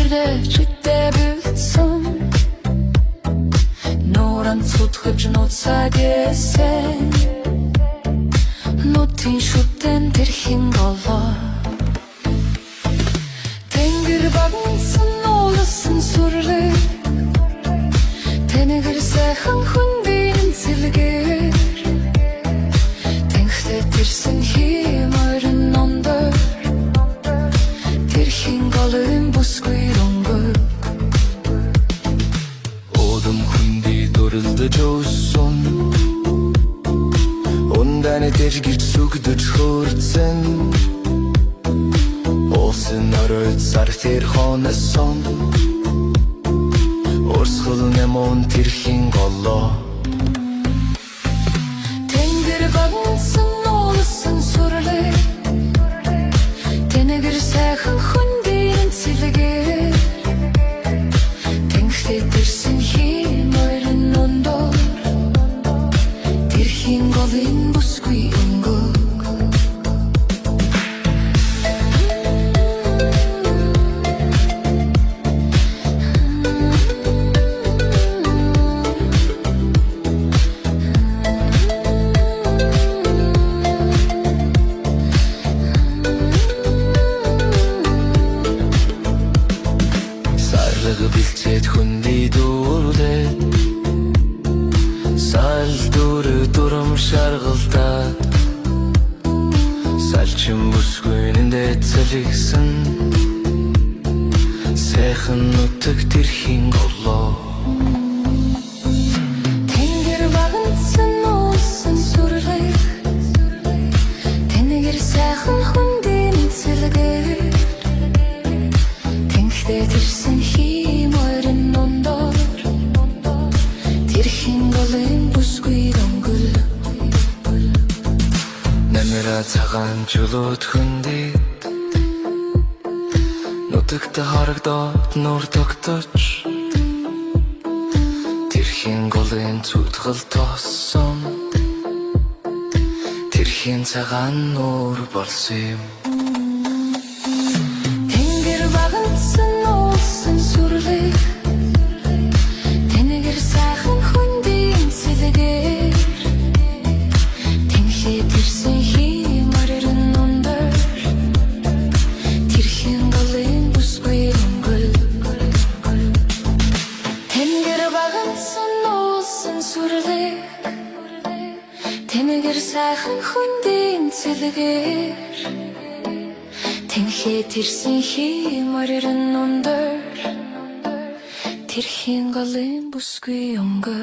Тэнхэрдэ чигтэ бэлдсэн Нуран цутгаж нуцаагээсэн Нутын шүтэн тэрхэн голоо Тэнгэр багнсан уулсан сүрлэг Тэнэгэр сайхан хүндийн цэлгээр Тэнхтэй тэрсэн хим ойрын номдор Тэрхэн голын бүсгүй өнгө Одом хүндий дөрөлдөж өссөн Унданы дэргэж сүгдөж хөрцөн Олсын оройд сар тэр хонесон Орсгол нэмон тэрхэн голоо Тэнгэр багнсан уулсан сүрлэг Тэнэгэр сайхан хүндийн цэлгээр Тэнхтэй тэрсэн хим ойрын ондор Тэрхэн голын бүсгүй өнгө Билчээд хүндий дүүрдээд Сал дүрм шаргалтаад Салчин бүсгүйнэндээ цэлэгсэн Сайхан нутаг тэрхэн голоо Тэнгэр багнсан уулсан сүрлэг Тэнэгэр сайхан хүндийн цэлгээр Тэнхтэй тэрсэн хим ойрын ондор Тэрхэн голын бүсгүй өнгөл Нэмэра цагаан чулууд хүндийд Нутагта харагдаад нур тогтож Тэрхэн голын цүтгэл тоссон Тэрхэн цагаан нур болсон юм Тэнгэр багнсан уулсан сүрлэг Тэнэгэр сайхан хүндийн цэлгээр Тэнхээ тэрсэн хим ойрын ондор Тэрхэн голын бүсгүй өнгөл Тэнгэр багнсан уулсан сүрлэг Тэнэгэр сайхан хүндийн цэлгээр Тэнхээ тэрсэн хим ойрын ондор Тэрхэн голын бүсгүй өнгө